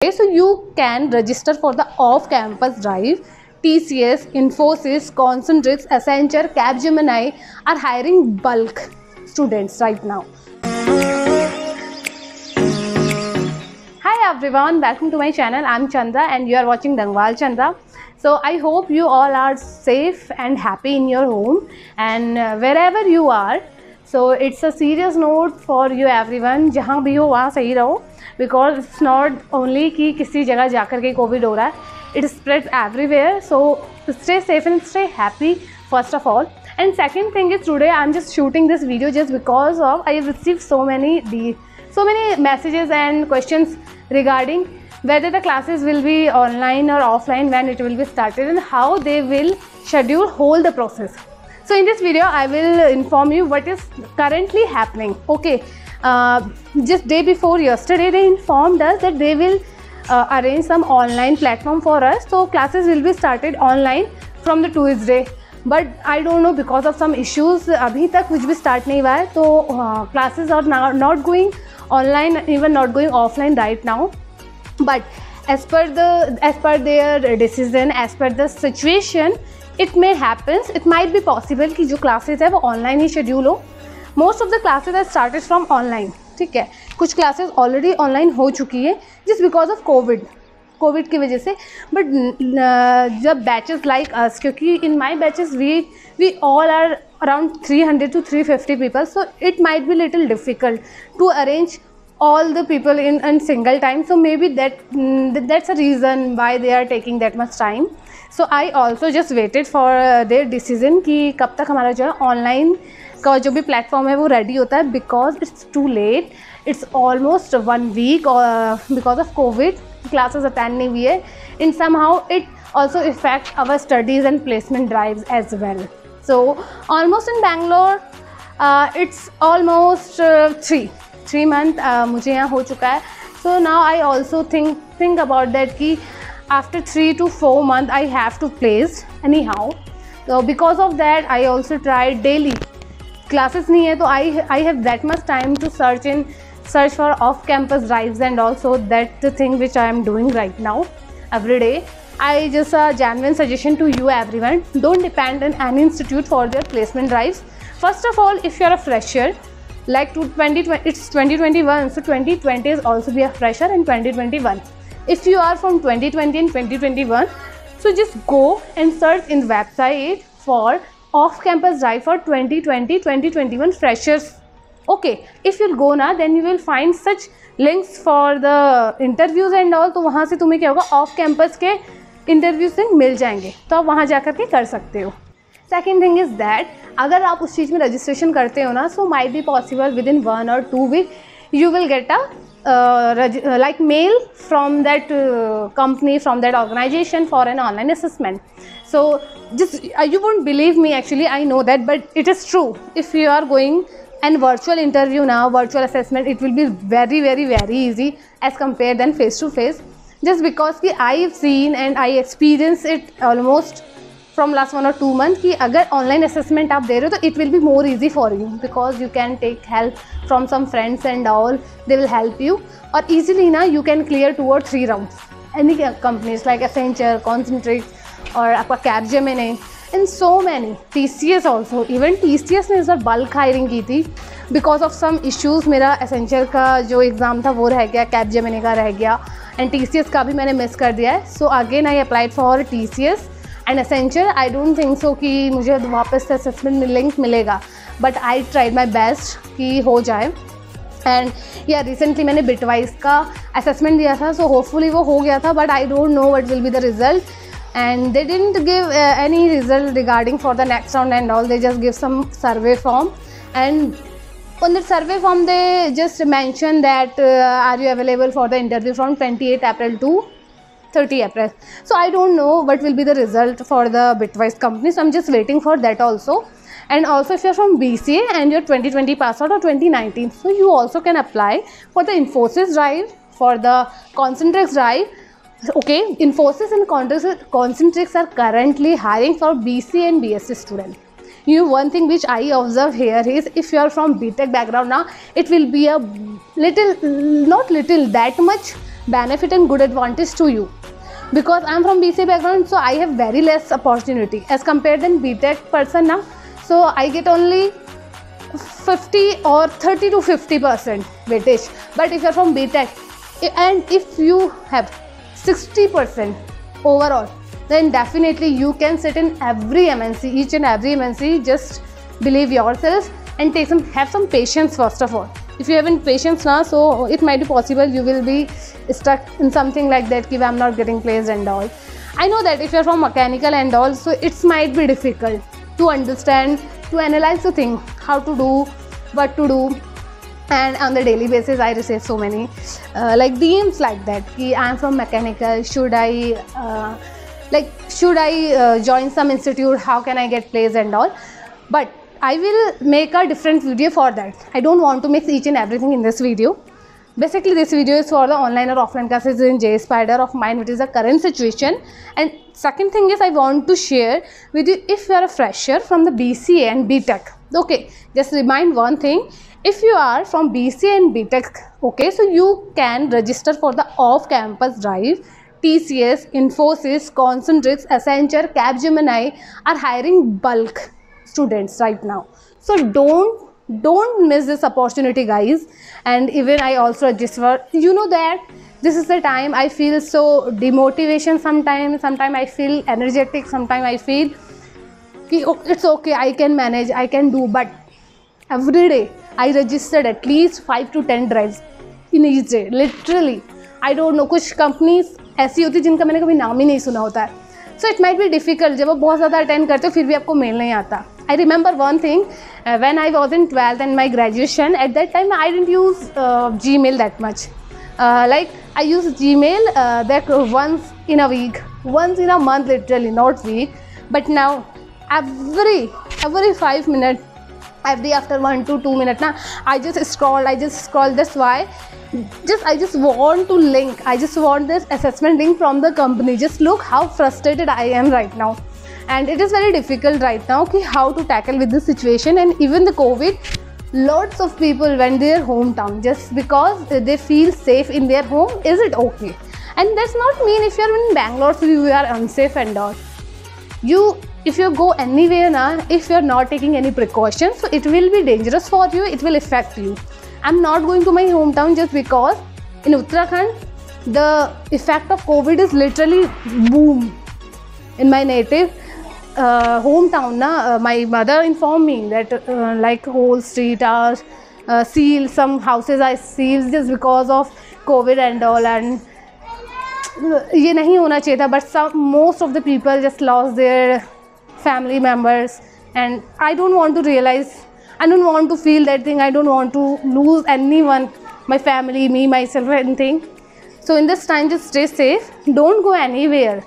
So you can register for the off-campus drive. TCS, Infosys, Concentrix, Accenture, Capgemini are hiring bulk students right now. Hi everyone, welcome to my channel. I'm Chandra and you are watching Dangwal Chandra. So I hope you all are safe and happy in your home and wherever you are. So it's a serious note for you everyone. जहाँ भी हो वहाँ सही रहो, because it's not only कि किसी जगह जाकर के कोविड हो रहा है, it spreads everywhere. So stay safe and stay happy first of all. And second thing is, today I'm just shooting this video just because of I have received so many messages and questions regarding whether the classes will be online or offline, when it will be started, and how they will schedule whole the process. So in this video I will inform you what is currently happening. Okay, just day before yesterday they informed us that they will arrange some online platform for us, so classes will be started online from the Tuesday. But I don't know, because of some issues अभी तक कुछ भी start नहीं हुआ है, तो classes are not going online, even not going offline right now. But as per their decision, as per the situation, it may happen, it might be possible कि जो classes है वो online ही schedule हो. Most of the classes are started from online. ठीक है, कुछ classes already online हो चुकी है just because of कोविड की वजह से. बट जब बैचेस लाइक अस, क्योंकि in my batches we all are around 300 to 350 people, so it might be little difficult to arrange all the people in single time. So maybe that's a reason why they are taking that much time. So I also just waited for their decision कि कब तक हमारा जो है online का जो भी platform है वो रेडी होता है, because it's too late. It's almost 1 week because of Covid classes attend नहीं हुई है. In somehow it also affect our studies and placement drives as well. So almost in Bangalore it's almost 3 month मुझे यहाँ हो चुका है. So now I also think about that कि after 3 to 4 months I have to place anyhow. So because of that I also tried daily. Classes नहीं है तो I have that much time to search for off-campus drives, and also that's the thing which I am doing right now every day. I just a genuine suggestion to you everyone, don't depend on any institute for their placement drives. First of all, if you are a fresher, like it's 2021, so 2020 is also be a fresher in 2021. If you are from 2020 and 2021, so just go and search in the website for off-campus drive for 2020-2021 freshers. Okay, if you'll go ना, then you will find such links for the interviews and all. तो वहाँ से तुम्हें क्या होगा, off campus के interviews से मिल जाएंगे, तो आप वहाँ जा कर के कर सकते हो. सेकेंड थिंग इज़ दैट अगर आप उस चीज़ में रजिस्ट्रेशन करते हो ना, so might be possible with in 1 or 2 week you will get a like mail from that company, from that organization for an online assessment. So just you won't believe me, actually I know that, but it is true. If you are going and virtual interview now, virtual assessment, it will be very very very easy as compared than face to face, just because कि I have seen and I experience it almost from last 1 or 2 months कि अगर online assessment आप दे रहे हो तो it will be more easy for you, because you can take help from some friends and all, they will help you, और easily ना you can clear 2 or 3 rounds. Any companies like Accenture, Concentrix और आपका Capgemini and so many, TCS also, even TCS ने इस बार bulk hiring की थी because of some issues. मेरा Accenture का जो एग्ज़ाम था वो रह गया, कैपजेमिनी का रह गया, एंड TCS का भी मैंने मिस कर दिया है. So again I applied for TCS and Accenture. I don't think so कि मुझे वापस से असेसमेंट लिंक मिलेगा, but I tried my best कि हो जाए. एंड या रिसेंटली मैंने बिटवाइस का असेसमेंट दिया था, सो होपफुली वो हो गया था, but I don't know what will be the result. And they didn't give any result regarding for the next round and all. They just give some survey form, and on the survey form they just mention that are you available for the interview from 28 April to 30 April. So I don't know what will be the result for the Bitwise company, so I'm just waiting for that also. And also if you're from BCA and you're 2020 pass out or 2019, so you also can apply for the Infosys drive, for the Concentrix drive. Okay, Infosys and Concentrix are currently hiring for BCA and BSc students. You know, one thing which I observe here is if you are from BTech background now, it will be a little, not little, that much benefit and good advantage to you. Because I'm from BCA background, so I have very less opportunity as compared than BTech person now. So I get only 50 or 30 to 50% weightage. But if you're from BTech and if you have 60% overall, then definitely you can sit in every MNC, each and every MNC. Just believe yourself and have some patience first of all. If you haven't patience now, so it might be possible you will be stuck in something like that, I'm not getting placed and all. I know that if you're from mechanical and all, so it might be difficult to understand, to analyze the thing, how to do, what to do. And on the daily basis I receive so many like DMs like that, I'm from mechanical, should I join some institute, how can I get placed and all. But I will make a different video for that. I don't want to mix each and everything in this video. Basically this video is for the online or offline classes in JSpider of mine, which is the current situation. And second thing is I want to share with you, if you are a fresher from the BCA and BTech, okay, just remind one thing, if you are from BCA and BTech, okay, so you can register for the off-campus drive. TCS, Infosys, Concentrix, Accenture, Capgemini are hiring bulk students right now. So don't miss this opportunity, guys. And even I also register, you know that this is the time I feel so demotivation sometimes I feel energetic, sometimes I feel it's okay, I can manage, I can do. But every day I registered at least 5 to 10 drives in each day, literally. I don't know, कुछ companies ऐसी होती जिनका मैंने कभी नाम ही नहीं सुना होता है. So it might be difficult जब आप बहुत ज़्यादा अटेंड करते हो फिर भी आपको मेल नहीं आता. I remember one thing, when I was in 12th and my graduation, at that time I didn't use Gmail that much. Like I use Gmail that once in a week, once in a month, literally, not week. But now every 5 minutes, every after 1 to 2 minutes, now I just scroll. That's why I just want to link. I just want this assessment link from the company. Just look how frustrated I am right now. And it is very difficult right now how to tackle with this situation. And even the COVID, lots of people went their hometown just because they feel safe in their home. Is it okay? And that's not mean if you're in Bangalore so you are unsafe and all. If you go anywhere now, if you're not taking any precautions, so it will be dangerous for you, it will affect you. I'm not going to my hometown just because in Uttarakhand the effect of COVID is literally boom. In my native hometown, my mother informed me that like whole street are sealed, some houses are sealed just because of COVID and all. And ये नहीं होना चाहिए था, but most of the people just lost their family members. And I don't want to realize, I don't want to feel that thing, I don't want to lose anyone, my family, me, myself, anything. So in this time just stay safe, don't go anywhere.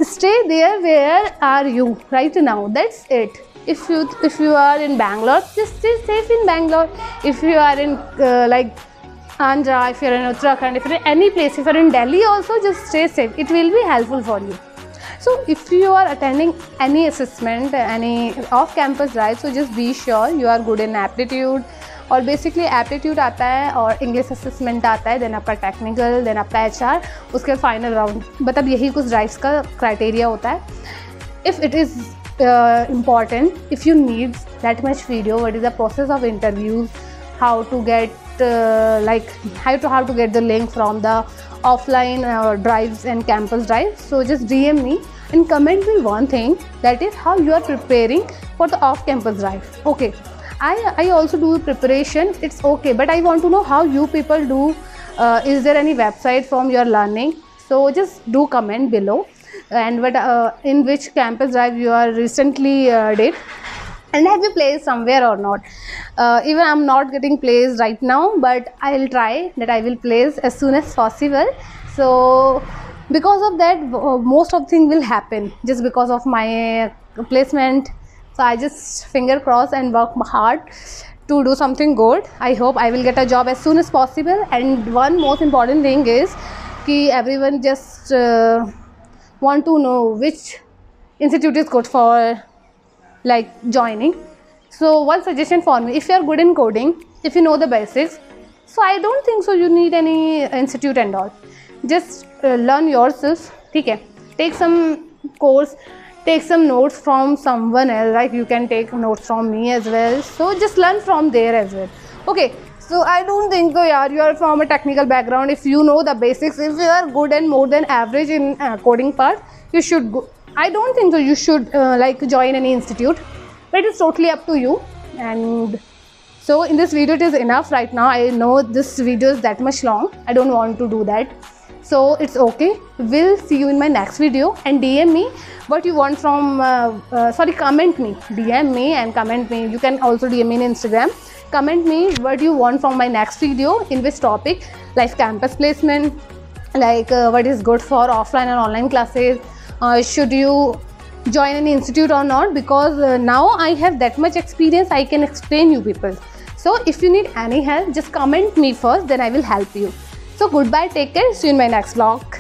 Stay there where are you right now, that's it. If you are in Bangalore, just stay safe in Bangalore. If you are in like Andhra, if you are in Uttarakhand, if you are in any place, if you are in Delhi also, just stay safe, it will be helpful for you. So if you are attending any assessment, any off-campus drive, so just be sure you are good in aptitude. और basically aptitude आता है और English assessment आता है, then आपका technical, then आपका HR, उसके final round. मतलब यही कुछ ड्राइव्स का क्राइटेरिया होता है. If it is important, if you need that much video, what is the process of interviews, how to get like how to get the link from the offline drives and campus drives, so just DM me and comment me one thing, that is how you are preparing for the off-campus drive. Okay, I also do preparation, it's okay, but I want to know how you people do. Is there any website from your learning? So just do comment below, and what in which campus drive you are recently did, and have you placed somewhere or not. Even I'm not getting placed right now, but I'll try that I will place as soon as possible. So because of that, most of things will happen just because of my placement. So I just finger cross and work hard to do something good. I hope I will get a job as soon as possible. And one most important thing is कि everyone just want to know which institute is good for like joining. So one suggestion for me, if you are good in coding, if you know the basics, So I don't think so you need any institute and all. Just learn yourself. Okay, take some course, take some notes from someone else, like you can take notes from me as well. So just learn from there as well. Okay, so I don't think so yeah, you are from a technical background. If you know the basics, if you are good and more than average in coding part, you should go. I don't think so you should like join any institute, but it's totally up to you. And so in this video it is enough right now. I know this video is that much long. I don't want to do that. So it's okay. We'll see you in my next video, and DM me what you want from, comment me, DM me and comment me. You can also DM me in Instagram. Comment me what you want from my next video, in which topic, like campus placement, like what is good for offline and online classes, should you join any institute or not, because now I have that much experience, I can explain you people. So if you need any help, just comment me first, then I will help you. So goodbye, take care, see you in my next vlog.